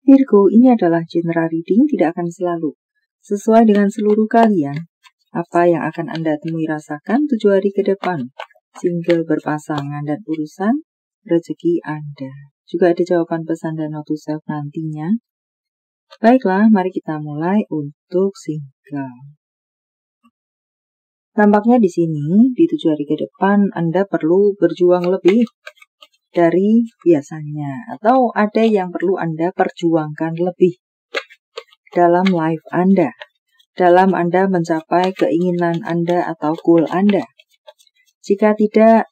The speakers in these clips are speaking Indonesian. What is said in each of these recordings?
Virgo, ini adalah general reading, tidak akan selalu sesuai dengan seluruh kalian. Apa yang akan Anda temui rasakan 7 hari ke depan, single, berpasangan, dan urusan rezeki Anda. Juga ada jawaban pesan dan note to self nantinya. Baiklah, mari kita mulai untuk single. Nampaknya di sini, di 7 hari ke depan, Anda perlu berjuang lebih dari biasanya, atau ada yang perlu Anda perjuangkan lebih dalam life Anda, dalam Anda mencapai keinginan Anda atau goal Anda. Jika tidak,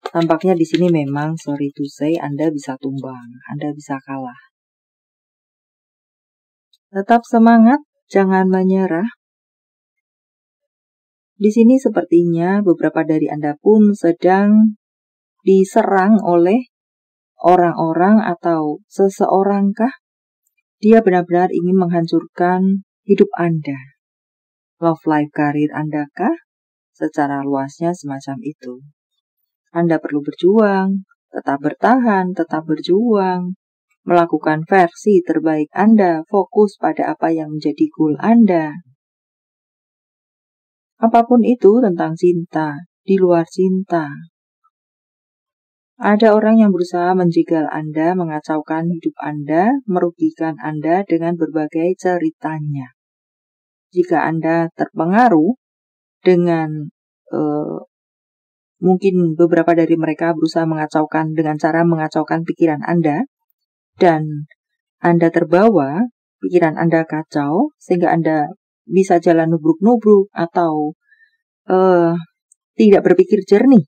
tampaknya di sini memang sorry to say Anda bisa tumbang, Anda bisa kalah. Tetap semangat, jangan menyerah. Di sini sepertinya beberapa dari Anda pun sedang diserang oleh orang-orang atau seseorangkah? Dia benar-benar ingin menghancurkan hidup Anda. Love life, karir Anda kah? Secara luasnya semacam itu. Anda perlu berjuang, tetap bertahan, tetap berjuang, melakukan versi terbaik Anda, fokus pada apa yang menjadi goal Anda. Apapun itu tentang cinta, di luar cinta. Ada orang yang berusaha menjegal Anda, mengacaukan hidup Anda, merugikan Anda dengan berbagai ceritanya. Jika Anda terpengaruh dengan mungkin beberapa dari mereka berusaha mengacaukan dengan cara mengacaukan pikiran Anda, dan Anda terbawa, pikiran Anda kacau, sehingga Anda bisa jalan nubruk-nubruk atau tidak berpikir jernih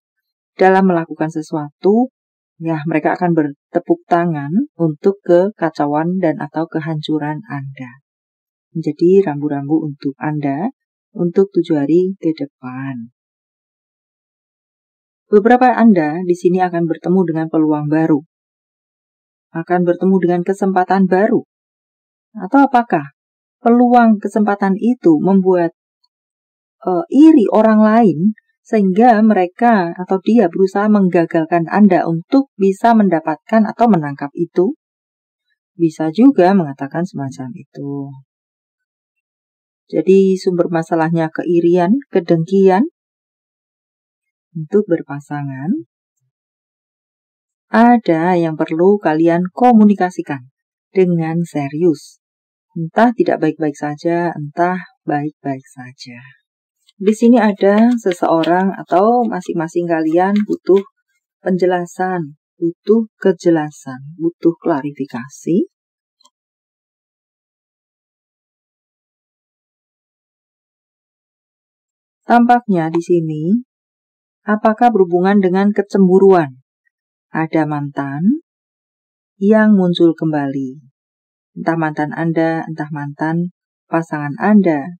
dalam melakukan sesuatu, ya mereka akan bertepuk tangan untuk kekacauan dan atau kehancuran Anda. Menjadi rambu-rambu untuk Anda untuk 7 hari ke depan. Beberapa Anda di sini akan bertemu dengan peluang baru. Akan bertemu dengan kesempatan baru. Atau apakah peluang kesempatan itu membuat iri orang lain, sehingga mereka atau dia berusaha menggagalkan Anda untuk bisa mendapatkan atau menangkap itu? Bisa juga mengatakan semacam itu. Jadi sumber masalahnya keirian, kedengkian. Untuk berpasangan, ada yang perlu kalian komunikasikan dengan serius. Entah tidak baik-baik saja, entah baik-baik saja. Di sini ada seseorang atau masing-masing kalian butuh penjelasan, butuh kejelasan, butuh klarifikasi. Tampaknya di sini, apakah berhubungan dengan kecemburuan? Ada mantan yang muncul kembali. Entah mantan Anda, entah mantan pasangan Anda.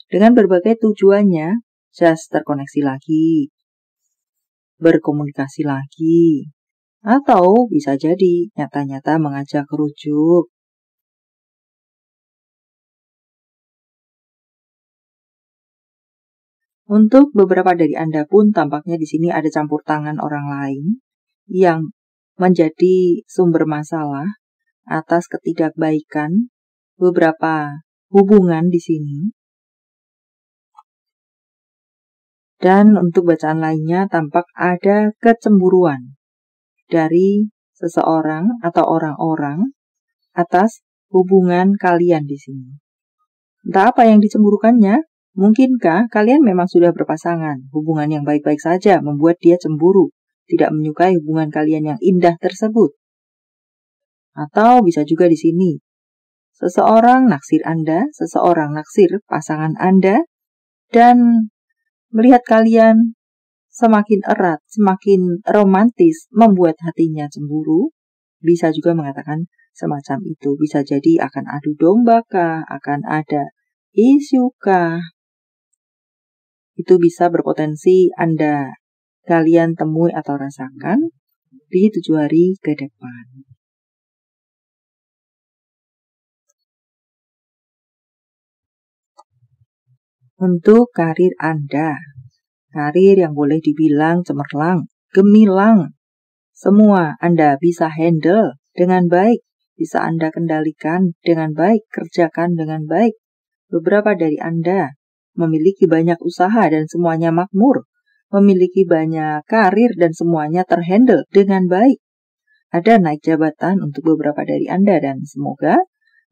Dengan berbagai tujuannya, just terkoneksi lagi, berkomunikasi lagi, atau bisa jadi nyata-nyata mengajak rujuk. Untuk beberapa dari Anda pun tampaknya di sini ada campur tangan orang lain yang menjadi sumber masalah atas ketidakbaikan beberapa hubungan di sini. Dan untuk bacaan lainnya tampak ada kecemburuan dari seseorang atau orang-orang atas hubungan kalian di sini. Entah apa yang dicemburukannya, mungkinkah kalian memang sudah berpasangan, hubungan yang baik-baik saja membuat dia cemburu, tidak menyukai hubungan kalian yang indah tersebut. Atau bisa juga di sini, seseorang naksir Anda, seseorang naksir pasangan Anda, dan melihat kalian semakin erat, semakin romantis, membuat hatinya cemburu. Bisa juga mengatakan semacam itu. Bisa jadi akan adu domba kah, akan ada isu kah. Itu bisa berpotensi kalian temui atau rasakan di 7 hari ke depan. Untuk karir Anda, karir yang boleh dibilang cemerlang, gemilang, semua Anda bisa handle dengan baik. bisa Anda kendalikan dengan baik, kerjakan dengan baik. Beberapa dari Anda memiliki banyak usaha dan semuanya makmur, memiliki banyak karir dan semuanya terhandle dengan baik. Ada naik jabatan untuk beberapa dari Anda dan semoga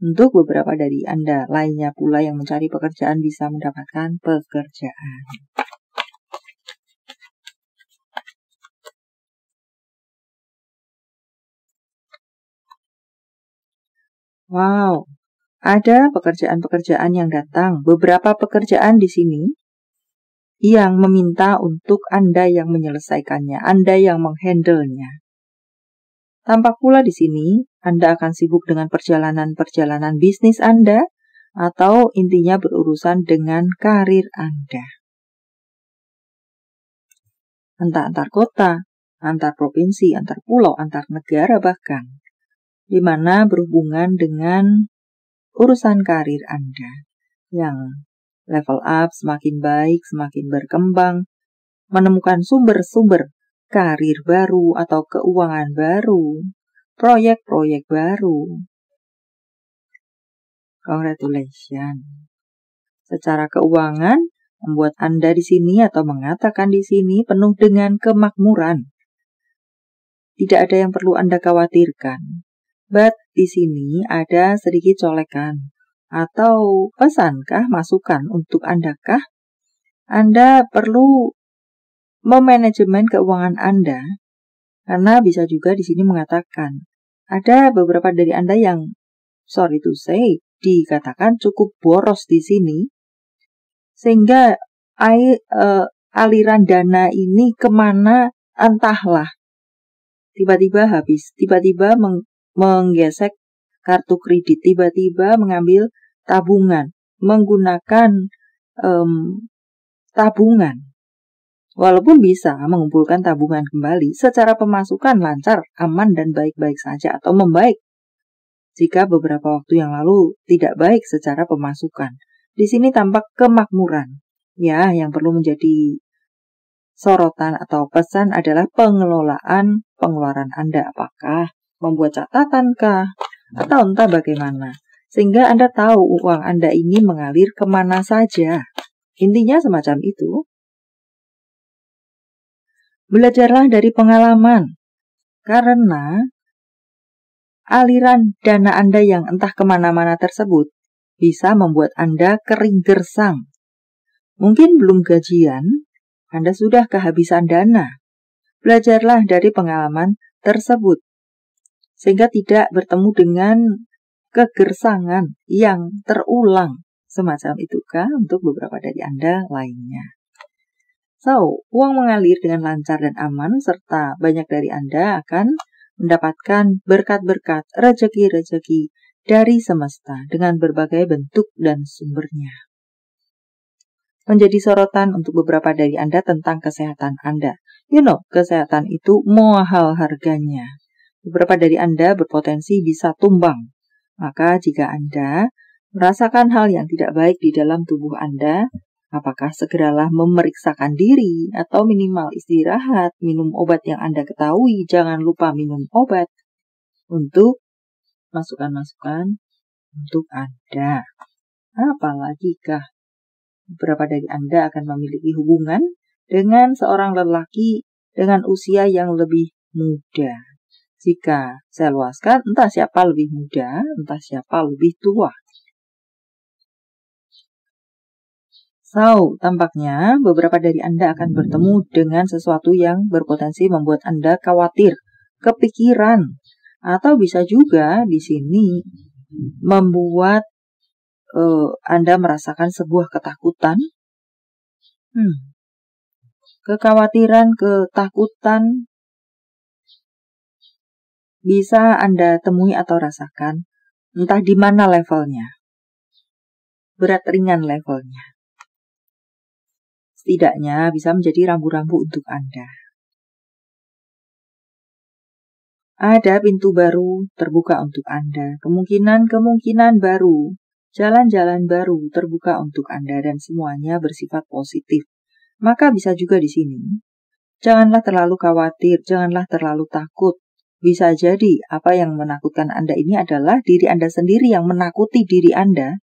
untuk beberapa dari Anda lainnya pula yang mencari pekerjaan bisa mendapatkan pekerjaan. Wow, ada pekerjaan-pekerjaan yang datang. Beberapa pekerjaan di sini yang meminta untuk Anda yang menyelesaikannya, Anda yang menghandle-nya. Tampak pula di sini, Anda akan sibuk dengan perjalanan-perjalanan bisnis Anda, atau intinya berurusan dengan karir Anda. Entah antar kota, antar provinsi, antar pulau, antar negara bahkan, di mana berhubungan dengan urusan karir Anda, yang level up semakin baik, semakin berkembang, menemukan sumber-sumber karir baru atau keuangan baru, proyek-proyek baru. Congratulations. Secara keuangan, membuat Anda di sini atau mengatakan di sini penuh dengan kemakmuran. Tidak ada yang perlu Anda khawatirkan. But di sini ada sedikit colekan atau pesankah, masukan untuk Anda-kah? Anda perlu memanajemen keuangan Anda, karena bisa juga di sini mengatakan ada beberapa dari Anda yang, sorry to say, dikatakan cukup boros di sini, sehingga aliran dana ini kemana entahlah, tiba-tiba habis, tiba-tiba menggesek kartu kredit, tiba-tiba mengambil tabungan, menggunakan tabungan. Walaupun bisa mengumpulkan tabungan kembali, secara pemasukan lancar, aman dan baik-baik saja atau membaik. Jika beberapa waktu yang lalu tidak baik secara pemasukan. Di sini tampak kemakmuran. Ya, yang perlu menjadi sorotan atau pesan adalah pengelolaan pengeluaran Anda. Apakah membuat catatankah? Atau entah bagaimana. Sehingga Anda tahu uang Anda ini mengalir kemana saja. Intinya semacam itu. Belajarlah dari pengalaman, karena aliran dana Anda yang entah kemana-mana tersebut bisa membuat Anda kering gersang. Mungkin belum gajian, Anda sudah kehabisan dana. Belajarlah dari pengalaman tersebut, sehingga tidak bertemu dengan kegersangan yang terulang. Semacam itukah untuk beberapa dari Anda lainnya? So, uang mengalir dengan lancar dan aman, serta banyak dari Anda akan mendapatkan berkat-berkat, rezeki-rezeki dari semesta dengan berbagai bentuk dan sumbernya. Menjadi sorotan untuk beberapa dari Anda tentang kesehatan Anda. Kesehatan itu mahal harganya. Beberapa dari Anda berpotensi bisa tumbang. Maka jika Anda merasakan hal yang tidak baik di dalam tubuh Anda, apakah segeralah memeriksakan diri atau minimal istirahat, minum obat yang Anda ketahui, jangan lupa minum obat untuk masukan-masukan untuk Anda. Apalagikah beberapa dari Anda akan memiliki hubungan dengan seorang lelaki dengan usia yang lebih muda. Jika saya luaskan, entah siapa lebih muda, entah siapa lebih tua. So, tampaknya beberapa dari Anda akan bertemu dengan sesuatu yang berpotensi membuat Anda khawatir, kepikiran, atau bisa juga di sini membuat Anda merasakan sebuah ketakutan, kekhawatiran, ketakutan bisa Anda temui atau rasakan, entah di mana levelnya, berat ringan levelnya. Setidaknya bisa menjadi rambu-rambu untuk Anda. Ada pintu baru terbuka untuk Anda, kemungkinan baru, jalan-jalan baru terbuka untuk Anda dan semuanya bersifat positif. Maka bisa juga di sini, janganlah terlalu khawatir, janganlah terlalu takut. Bisa jadi apa yang menakutkan Anda ini adalah diri Anda sendiri yang menakuti diri Anda.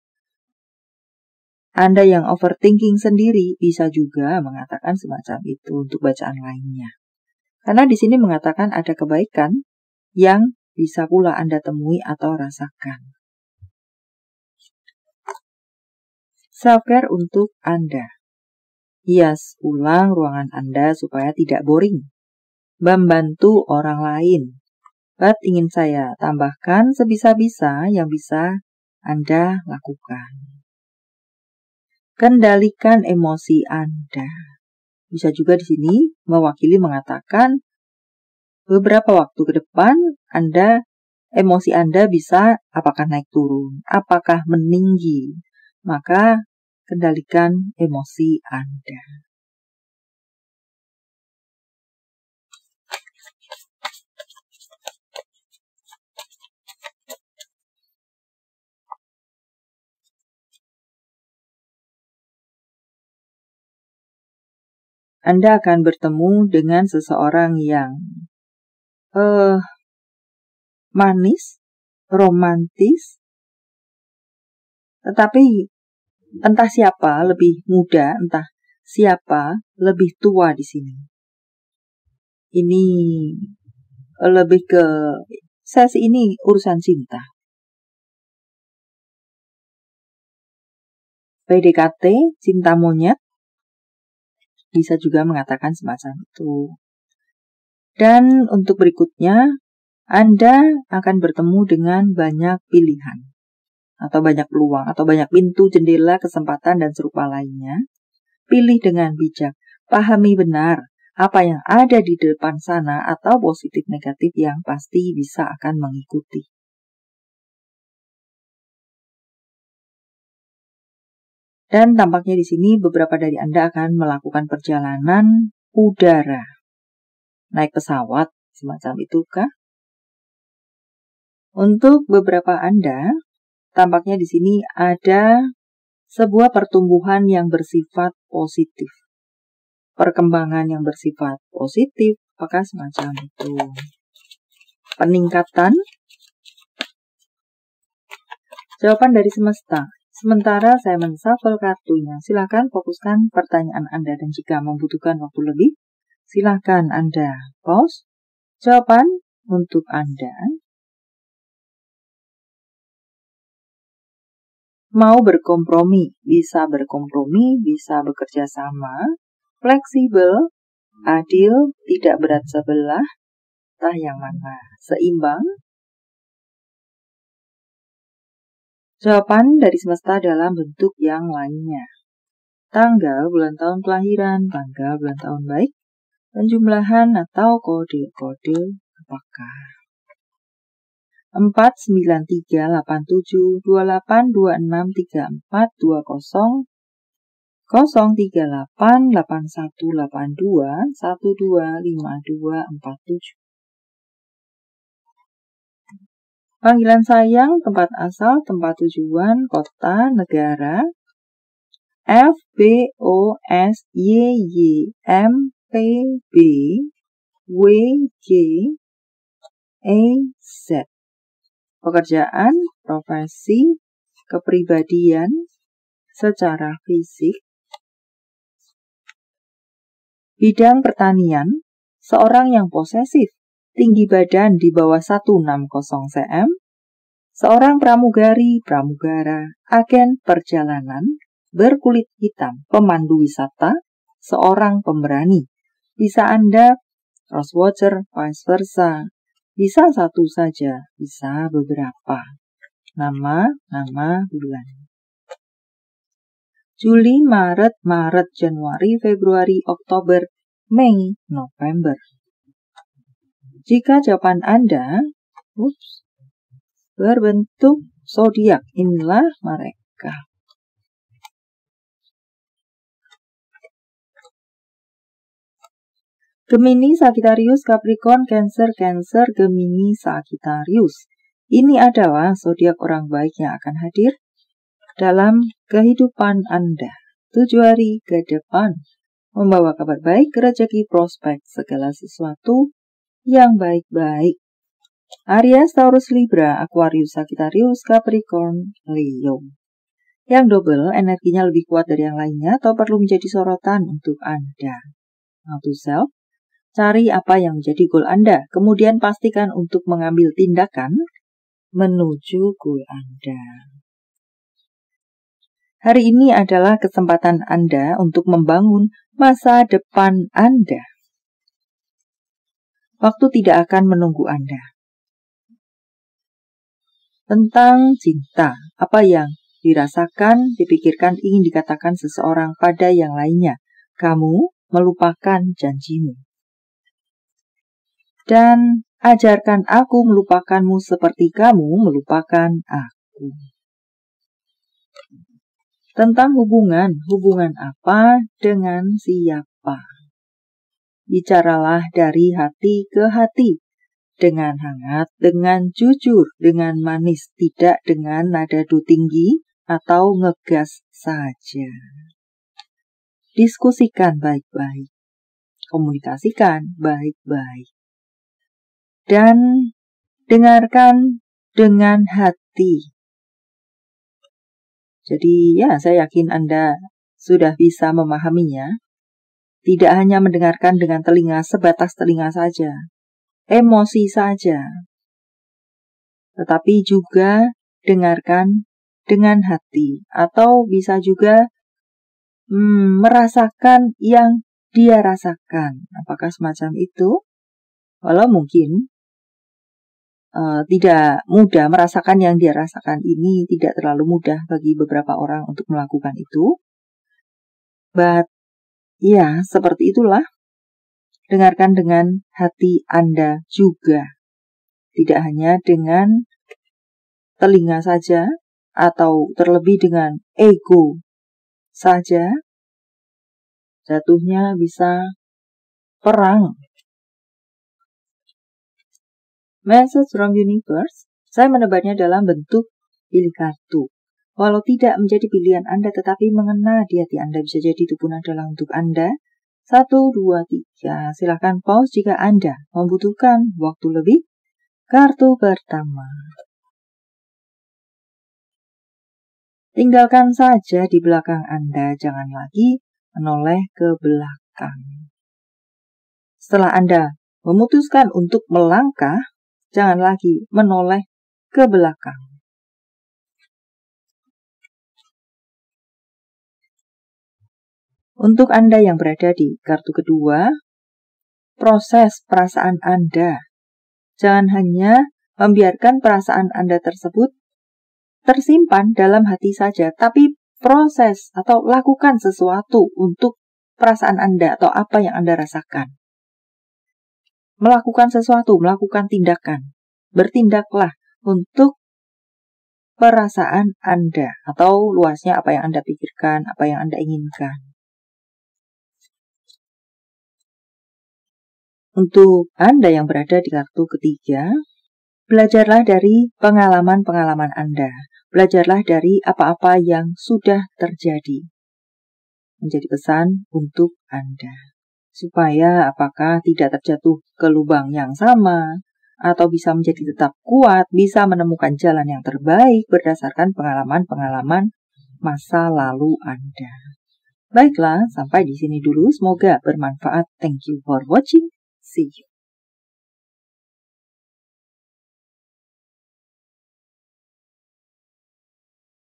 Anda yang overthinking sendiri bisa juga mengatakan semacam itu untuk bacaan lainnya. Karena di sini mengatakan ada kebaikan yang bisa pula Anda temui atau rasakan. Self-care untuk Anda. Hias ulang ruangan Anda supaya tidak boring. Membantu orang lain. But ingin saya tambahkan sebisa-bisa yang bisa Anda lakukan. Kendalikan emosi Anda. Bisa juga di sini mewakili mengatakan beberapa waktu ke depan emosi Anda bisa apakah naik turun, apakah meninggi. Maka kendalikan emosi Anda. Anda akan bertemu dengan seseorang yang manis, romantis, tetapi entah siapa lebih muda, entah siapa lebih tua di sini. Ini lebih ke sesi ini urusan cinta. PDKT, cinta monyet, bisa juga mengatakan semacam itu. Dan untuk berikutnya, Anda akan bertemu dengan banyak pilihan, atau banyak peluang, atau banyak pintu, jendela, kesempatan, dan serupa lainnya. Pilih dengan bijak, pahami benar apa yang ada di depan sana atau positif negatif yang pasti bisa akan mengikuti. Dan tampaknya di sini beberapa dari Anda akan melakukan perjalanan udara. Naik pesawat, semacam itu kah? Untuk beberapa Anda, tampaknya di sini ada sebuah pertumbuhan yang bersifat positif. Perkembangan yang bersifat positif, apakah semacam itu? Peningkatan? Jawaban dari semesta. Sementara saya menshuffle kartunya, silakan fokuskan pertanyaan Anda dan jika membutuhkan waktu lebih, silakan Anda pause. Jawaban untuk Anda. Mau berkompromi, bisa bekerja sama, fleksibel, adil, tidak berat sebelah, entah yang mana, seimbang. Jawaban dari semesta dalam bentuk yang lainnya. Tanggal, bulan tahun kelahiran, tanggal, bulan tahun baik, penjumlahan atau kode-kode apakah? 4, 9, 3, 8, 7, 28, 26, 34, 20, 038, 81, 82, 12, 52, 47. Panggilan sayang, tempat asal, tempat tujuan, kota, negara. F, B, O, S, Y, Y, M, P, B, W, G, E, Z. Pekerjaan, profesi, kepribadian, secara fisik. Bidang pertanian, seorang yang posesif, tinggi badan di bawah 160 cm, seorang pramugari, pramugara, agen perjalanan, berkulit hitam, pemandu wisata, seorang pemberani. Bisa Anda cross-watcher, vice versa. Bisa satu saja, bisa beberapa. Nama, bulan. Juli, Maret, Januari, Februari, Oktober, Mei, November. Jika jawaban Anda berbentuk zodiak, inilah mereka. Gemini, Sagittarius, Capricorn, Cancer, Gemini, Sagittarius. Ini adalah zodiak orang baik yang akan hadir dalam kehidupan Anda 7 hari ke depan. Membawa kabar baik, rezeki, prospek, segala sesuatu yang baik-baik. Aries, Taurus, Libra, Aquarius, Sagittarius, Capricorn, Leo. Yang double, energinya lebih kuat dari yang lainnya atau perlu menjadi sorotan untuk Anda. How to self? Cari apa yang menjadi goal Anda, kemudian pastikan untuk mengambil tindakan menuju goal Anda. Hari ini adalah kesempatan Anda untuk membangun masa depan Anda. Waktu tidak akan menunggu Anda. Tentang cinta, apa yang dirasakan, dipikirkan, ingin dikatakan seseorang pada yang lainnya. Kamu melupakan janjimu. Dan ajarkan aku melupakanmu seperti kamu melupakan aku. Tentang hubungan apa dengan siapa? Bicaralah dari hati ke hati, dengan hangat, dengan jujur, dengan manis, tidak dengan nada tinggi atau ngegas saja. Diskusikan baik-baik, komunikasikan baik-baik, dan dengarkan dengan hati. Jadi ya, saya yakin Anda sudah bisa memahaminya. Tidak hanya mendengarkan dengan telinga, sebatas telinga saja, emosi saja, tetapi juga dengarkan dengan hati, atau bisa juga merasakan yang dia rasakan. Apakah semacam itu? Walau mungkin tidak mudah merasakan yang dia rasakan ini, tidak terlalu mudah bagi beberapa orang untuk melakukan itu. But ya, seperti itulah. Dengarkan dengan hati Anda juga. Tidak hanya dengan telinga saja, atau terlebih dengan ego saja, jatuhnya bisa perang. Message from universe, saya menebarnya dalam bentuk pilih kartu. Walau tidak menjadi pilihan Anda, tetapi mengena di hati Anda, bisa jadi itu pun adalah untuk Anda. 1, 2, 3, silakan pause jika Anda membutuhkan waktu lebih. Kartu pertama. Tinggalkan saja di belakang Anda, jangan lagi menoleh ke belakang. Setelah Anda memutuskan untuk melangkah, jangan lagi menoleh ke belakang. Untuk Anda yang berada di kartu kedua, proses perasaan Anda. Jangan hanya membiarkan perasaan Anda tersebut tersimpan dalam hati saja, tapi proses atau lakukan sesuatu untuk perasaan Anda atau apa yang Anda rasakan. Melakukan sesuatu, melakukan tindakan. Bertindaklah untuk perasaan Anda atau luasnya apa yang Anda pikirkan, apa yang Anda inginkan. Untuk Anda yang berada di kartu ketiga, belajarlah dari pengalaman-pengalaman Anda. Belajarlah dari apa-apa yang sudah terjadi. Menjadi pesan untuk Anda. Supaya apakah tidak terjatuh ke lubang yang sama, atau bisa menjadi tetap kuat, bisa menemukan jalan yang terbaik berdasarkan pengalaman-pengalaman masa lalu Anda. Baiklah, sampai di sini dulu. Semoga bermanfaat. Thank you for watching. See you.